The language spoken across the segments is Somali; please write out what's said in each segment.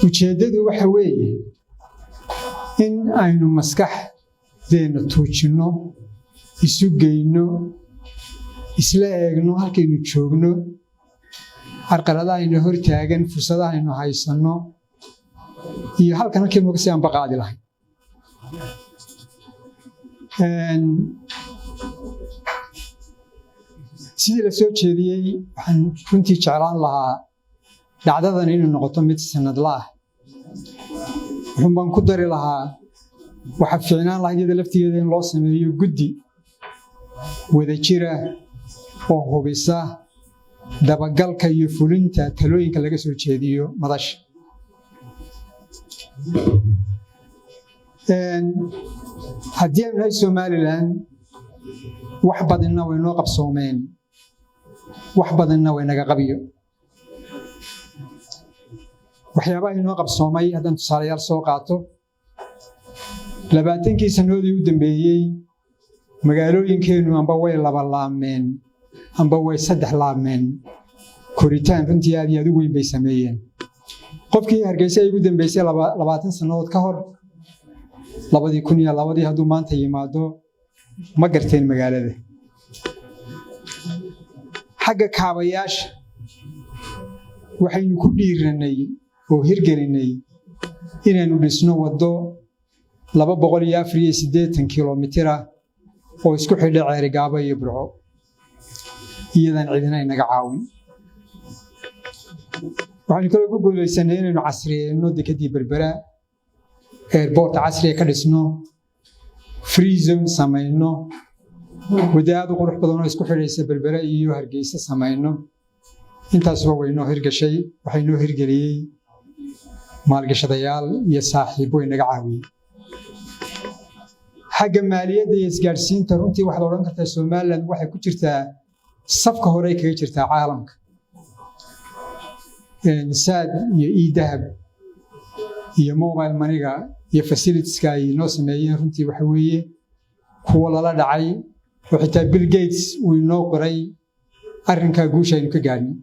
ujeedadu waxa weeye in aynu maskaxdeena tuujino isu geyno isla eegno halkaynu joogno carqaladaha aynu hor taagan fursadaha aynu haysanno iyo halkan halkaynu ka sii anbaqaadi lahayn sidii la soo jeediyey waxaan runtii jeclaan lahaa dhacdadan inay noqoto mid sanadla ah wuxuun baan ku dari lahaa waxaa fiicnaan lahayd iyada laftigeeda in loo sameeyo guddi wadajira oo hubisa dabagalka iyo fulinta talooyinka laga soo jeediyo madasha haddii aynu nahay Somaliland wax badanna way noo qabsoomeen wax badanna way naga qabiyo waxyaabaha inoo qabsoomay haddaan tusaalayaal soo qaato 20 sanadoodii u dambeeyey magaalooyinkeenu amba way laba laameen amba way saddex laameen koritaan runtii aad iyo aad u weyn bay sameeyeen qofkii Hargeysa ay ugu dambeysay 20 sanadood ka hor 2002 hadduu maanta yimaado ma garteen magaalada xagga kaabayaasha waxaynu ku dhiiranay oo hirgelinay inaynu dhisno wado 248 kilomitir oo isku xidha Ceerigaabo iyo Burco iyadan cidina inaga caawin waxaan kale ku guuleysanay inaynu casriyeeyno dekadii Berbera airport casriye ka dhisno free zone samayno wadaad qurux badan oo isku xidhaysa Berbera iyo Hargeysa samayno intaas waa weynoo hirgashay waxaynoo hirgeliyey maalgashadayaal iyo saaxiibo inaga caawiyey xagga maaliyadda iyo isgaarsiinta runtii waxaad odhan kartaa Somaliland waxay ku jirtaa safka hore kaga jirtaa caalamka saad iyo e-dahab iyo mobile money-ga iyo facilities-ka ay noo sameeyeen runtii waxa weeye kuwa lala dhacay oo xitaa Bill Gates uu inoo qoray arrinka guusha aynu ka gaarnay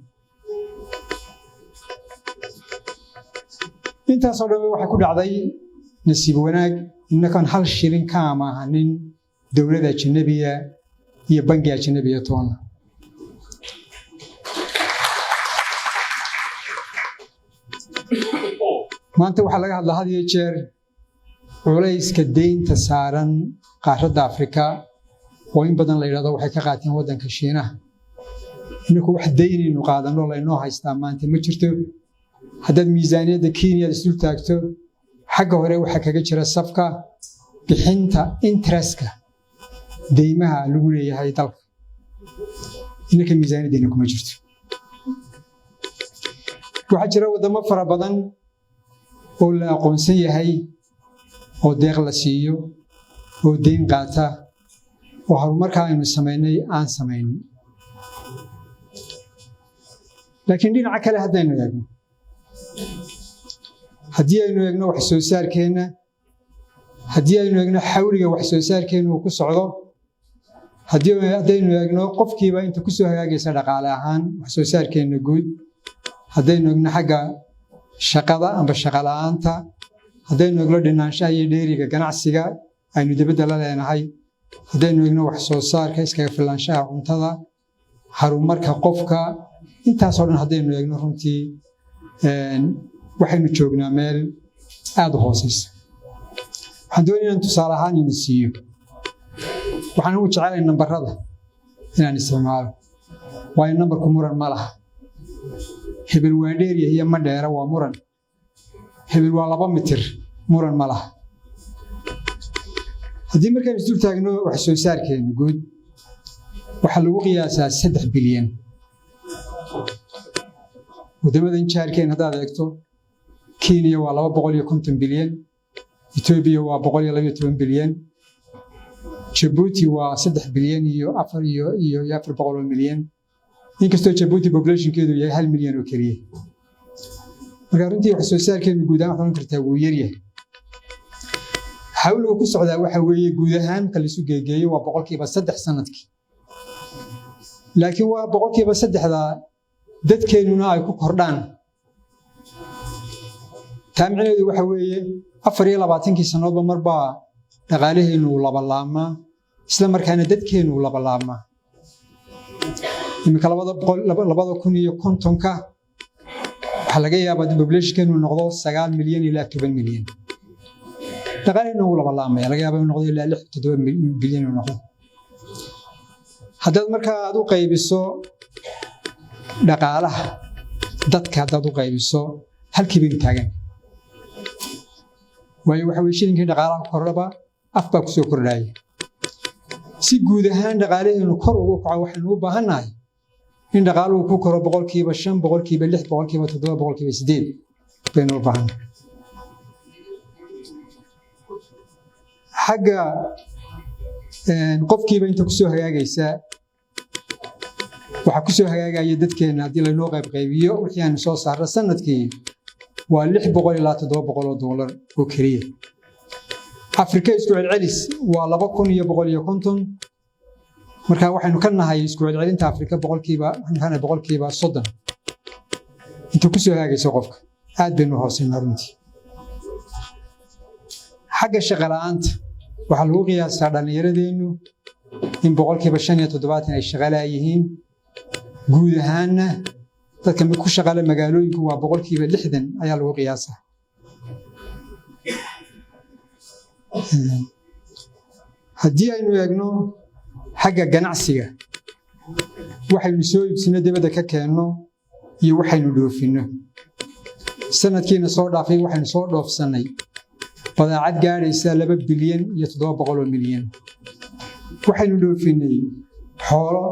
intaasoo dhan waxay ku dhacday nasiib wanaag innakan hal shilin ka amaahanin dowladda ajnabiga iyo bangi ajnabiga toona maanta waxaa laga hadlaa had iyo jeer culayska deynta saaran qaaradda Afrika oo in badan la yiraahdo waxay ka qaateen waddanka Shiinaha inagu wax deynaynu qaadano laynoo haystaa maanta ma jirto haddaad miisaaniyadda Kenya isu taagto xagga hore waxaa kaga jira safka bixinta interest-ka deymaha lagu leeyahay dalka inaka miisaaniyaddeena kuma jirto waxaa jira wadamo fara badan oo la aqoonsan yahay oo deeq la siiyo oo deyn qaata oo horumarka aynu samaynay aan samaynin laakiin dhinaca kale haddaynu eegno haddii aynu eegno wax soo saarkeena haddii aynu eegno xawliga wax soo saarkeena uu ku socdo haddaynu eegno qofkiiba inta ku soo hagaagaysa dhaqaale ahaan wax soo saarkeena guud haddaynu eegno xagga shaqada amba shaqo la'aanta haddaynu eegno dhinaanshaha iyo dheeriga ganacsiga aynu dibadda la leenahay haddaynu eegno wax soo saarka iskaga filaanshaha cuntada horumarka qofka intaasoo dhan haddaynu eegno runtii waxaynu joognaa meel aad u hooseysa waxaan doonaya inaan tusaale ahaan ina siiyo waxaan ugu jecelahay nambarada inaan isticmaalo waayo nambarku muran ma laha hebel waa dheeryahay iyo ma dheera waa muran hebel waa 2 mitir muran ma laha haddii markaan isdul taagno wax soo saarkeena guud waxaa lagu qiyaasaa 3 bilyan wadamadan jaarkeen haddaad eegto Kenya waa 250 bilyan Ethiopia waa 112 bilyan Djibouti waa 3 bilyan iyo 400 milyan inkastoo Djibouti population-keedu yahay 1 milyan oo kaliya marka runtii wax soo saarkeenu guud ahaan waxaan kartaa wuu yar yahay hawluhu ku socdaa waxa weeye guud ahaan kala isu geegeeyo waa 3% sanadkii laakiin waa 3% dadkeenuna ay ku kordhaan taamicineedu waxa weeye 24 sanadoodba marba dhaqaalaheenu labalaama isla markaana dadkeenu labalaama imika 2050 waxa laga yaabaa populationkeenu noqdo 9 milyan ilaa 10 milyan dhaqaalaheenu labalaama laga yaabaa inuu noqdo ilaa 6-7 bilyan inuu noqdo haddaad markaa aad u qaybiso dhaqaalaha dadka haddaad u qaybiso halkii bay taagan waayo waxa weeye shilinkii dhaqaalaha kordhaba af baa ku soo kordhaya si guud ahaan dhaqaalaheenu kor ugu kaco waxaynu u baahannahay in dhaqaaluhu ku koro 5%, 6%, 7%, 8% baynu u baahannahay xagga qofkiiba inta ku soo hagaagaysa waxa ku soo hagaagaya dadkeena haddii laynoo qaybiyo wixii aan soo saarno sanadkii waa $600 ilaa $700 oo keliya Afrika isku celcelis waa 2150 marka waxaynu ka nahay isku celcelinta Afrika boqolkiiba 30 inta ku soo hagaagaysa qofka aad baynu hooseynaa runtii xagga shaqo la'aanta waxa lagu qiyaasaa dhallinyaradeennu in 75% ay shaqo la'yihiin guud ahaanna dadka ku shaqaale magaalooyinku waa 60% ayaa lagu qiyaasaa haddii aynu eegno xagga ganacsiga waxaynu soo iibsino dibadda ka keenno iyo waxaynu dhoofinno sanadkiina soo dhaafay waxaynu soo dhoofsannay badeecad gaadhaysa 2 bilyan iyo 700 milyan waxaynu dhoofinay xoolo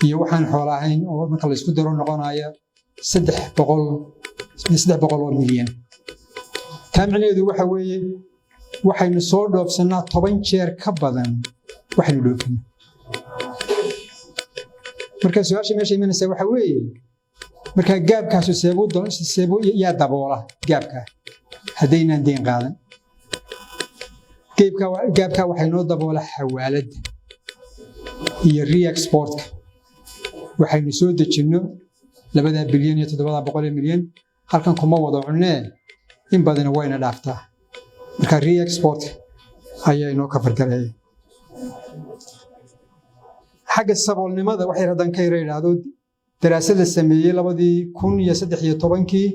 iyo waxaan xoolo ahayn oo marka la isku daro noqonaya 300 milyan taamicineedu waxa weeye waxaynu soo dhoofsannaa 10 jeer ka badan waxaynu dhoofinay marka su'aasha meesha imanaysa waxa weeye marka gaabkaas seebuu yaa daboola gaabka haddaynaan deyn qaadan gaabka waxay noo daboola xawaaladda iyo re-exportka waxaynu soo dejinno 2 bilyan iyo 700 milyan halkan kuma wada cunnee in badan wayna dhaaftaa marka re-export ayaa inoo ka fargalaya xagga saboolnimada waxay radan ka yiraahdo daraasad la sameeyay 2013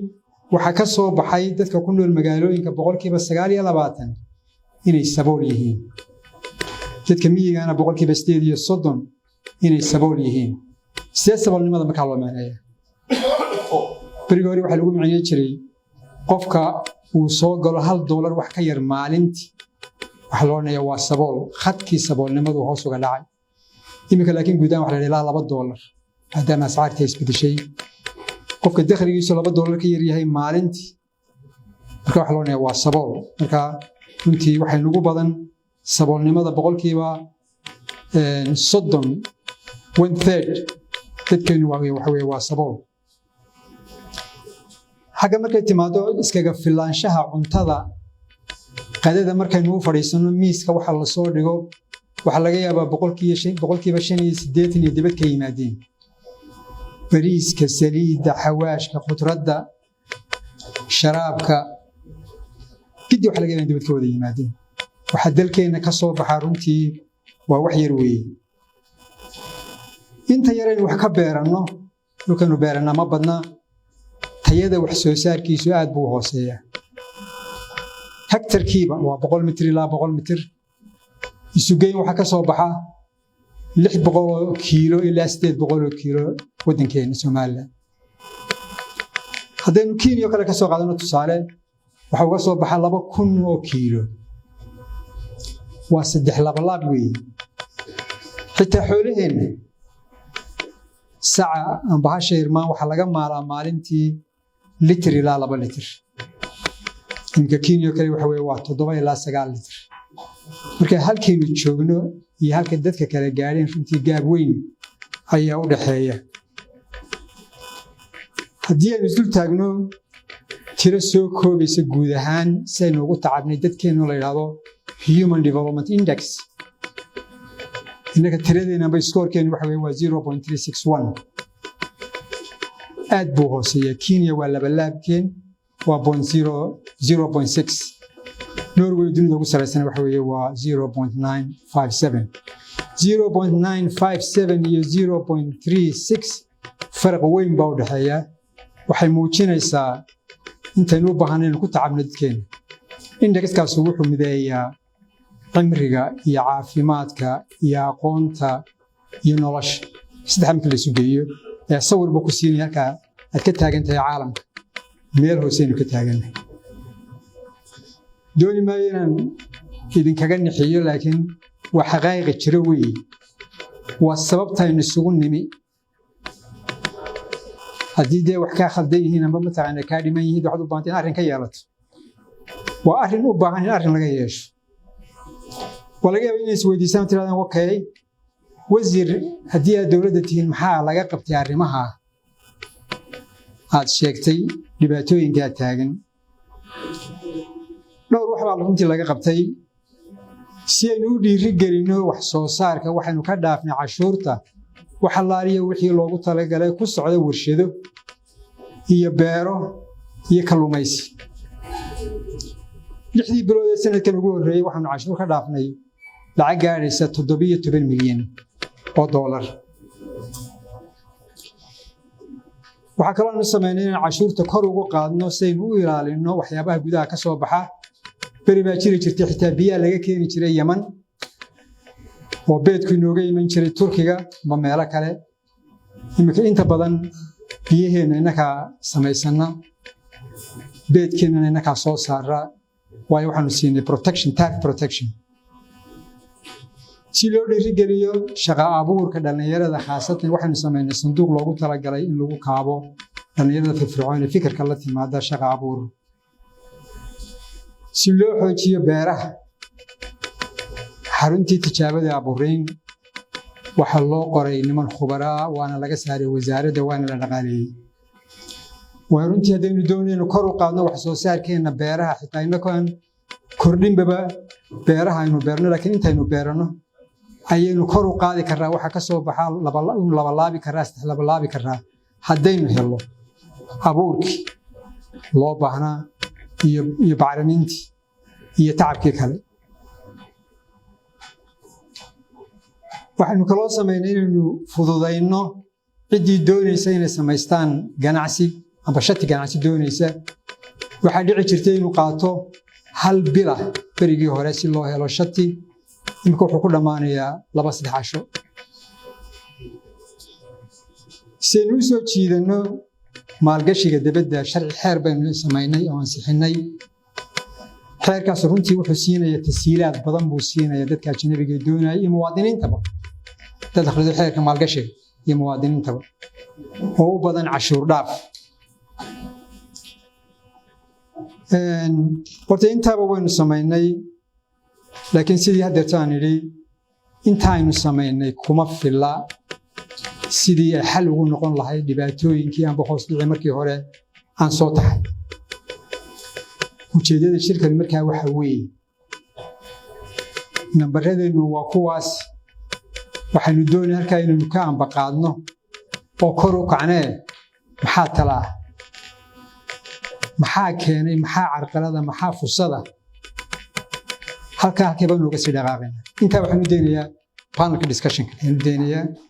waxa ka soo baxay dadka ku nool magaalooyinka 9% inay sabool yihiin dadka miyigana 8% inay sabool yihiin saboolnimada marka loo macneeyo barigoori waxa lagu macneeyay jiray qofka uu soo galo $1 wax ka yar maalintii waxa loo leeyahay waa sabool khadkii saboolnimadu hoos uga dhacay imika laakiin guudaan waxa la leeyahay $2 hadana ascaarta isbedeshay qofka dakhligiisu $2 ka yar yahay maalintii marka waxa loo leeyahay waa sabool marka runtii waxay nagu badan saboolnimada 30% 1/3 dadkeenu waxa weeye waa sabool xagga markay timaado iskaga filaanshaha cuntada qadada markaynu u fadhiisano miiska waxa la soo dhigo waxa laga yaabaa 5% iyo dibad ka yimaadeen bariiska saliidda xawaashka khudradda sharaabka gidi waxa laga yaabaa dibad ka wada yimaadeen waxa dalkeena ka soo baxa runtii waa wax yar weeye inta yareen wax ka beeranno dhulkanu beerana ma badna tayada wax soo saarkiisu aad buu hooseeyaa hektarkiiba waa 100 mitir ilaa 100 mitir isu geyn waxa ka soo baxa 600 kiilo ilaa 800 kiilo wadankeena Soomaaliya haddaynu Kenya kale ka soo qaadano tusaale waxa uga soo baxa 2,000 kiilo waa 3 laab weeye xitaa xoolaheena saca aan bahasha irmaan waxa laga maalaa maalintii litir ilaa 2 litir inka Kenya kale waxa weeye waa 7 ilaa 9 litir marka halkeenu joogno iyo halka dadka kale gaareen runtii gaab weyn ayaa u dhaxeeya haddii aynu isdul taagno tiro soo koobaysa guud ahaan saynu ugu tacabnay dadkeenu la yidhaahdo Human Development Index innaka tiradeena bay scorekeenu waxa weeye waa 0.361 aad buu hooseeyaa Kenya waa 2 laabkeen waa 0.6. Norway dunida ugu sareysan waxa weeye waa 0.957. 0.957 iyo 0.36 farq weyn baa u dhaxeeya. waxay muujinaysaa intaynu u baahanaynu ku tacabno dadkeena. Indexkaas wuxuu mideeyaa cimriga iyo caafimaadka iyo aqoonta iyo nolosha. Saddex marka la isu geeyo ee sawirba ku siinaya halka aad ka taagan tahay caalamka. meel hooseynu ka taagannahay. dooni maayo inaan idinkaga nixiyo laakiin waa xaqaa'iq jiro weeye. waa sababtaynu isugu nimi. haddii dee wax kaa khaldan yihiin amba mataqaana kaa dhiman yihiin waxaad u baahantay in arrin ka yeelato. waa arrin u baahan in arrin laga yeesho. waa laga yaabaa inay isweydiisaan tirahdaan okay wasiir haddii aad dowladda tihiin maxaa laga qabtay arrimaha aad sheegtay dhibaatooyinkaa taagan. dhowr wax baa runtii laga qabtay si aynu u dhiiri gelinno wax soo saarka. waxaynu ka dhaafnay cashuurta wax allaaliya wixii loogu talagalay ku socda warshado iyo beero iyo kalluumaysi. 6 bilood ee sanadkan ugu horreeyay waxaanu cashuur ka dhaafnay lacag gaadhaysa 17 milyan oo dollar. waxaa kaloo aanu samaynay inaan cashuurta kor ugu qaadno si aynu u ilaalinno waxyaabaha gudaha ka soo baxa. beri baa jiri jirtay xitaa biyaha laga keeni jiray Yaman oo beedku inooga iman jiray Turkiga ama meelo kale. iminka inta badan biyaheena inakaa samaysana beedkeena inakaa soo saara. waayo waxaanu siinay tax protection si loo dhiirigeliyo shaqo abuurka dhalinyarada. khaasatan waxaanu samaynay sanduuq loogu talagalay in lagu kaabo dhalinyarada firfircoon ee fikirka la timaada shaqo abuur. si loo xoojiyo beeraha xaruntii tijaabada abuurayn waxaa loo qoray niman khubaraa waana laga saaray wasaaradda waana la dhaqaaleeyey. waa runtii haddaynu doonayno kor u qaadno wax soo saarkeena beeraha xitaa inagoon kordhinbaba beeraha aynu beerno laakiin intaynu beerano ayaynu kor u qaadi karraa. waxa ka soo baxa labalaabi karraa saddex labalaabi karraa haddaynu helo abuurkii loo baahnaa iyo bacrimintii iyo tacabkii kale. waxaynu kaloo samaynay inaynu fududayno ciddii doonaysa inay samaystaan ganacsi amba shati ganacsi doonaysa. waxaa dhici jirtay inuu qaato 1 bil berigii hore si loo helo shati. imika wuxuu ku dhammaanayaa 2-3 casho. si aynu u soo jiidanno maalgashiga dibadda sharci xeer baynu samaynay oo ansixinay. xeerkaas runtii wuxuu siinaya tashiilaad badan buu siinaya dadka ajnabiga doonaya iyo muwaadiniintaba. dad akhrido xeerka maalgashiga iyo muwaadiniintaba oo u badan cashuur dhaaf. horta intaaba waynu samaynay laakiin sidii haddeertaan idhi intaaynu samaynay kuma filla sidii ay xal ugu noqon lahayd dhibaatooyinkii aanba hoos dhicii markii hore aan soo tahay. ujeeddada shirkan markaa waxa weeye nambaradeennu waa kuwaas. waxaynu doonay halkaa inaynu ka ambaqaadno oo kor u kacnee maxaa tala ah, maxaa keenay, maxaa carqalada, maxaa fursada. halkaa halkee baan nooga sii dhaqaaqayna. intaa waxaan u daynayaa panelka discussionka ayaan u daynayaa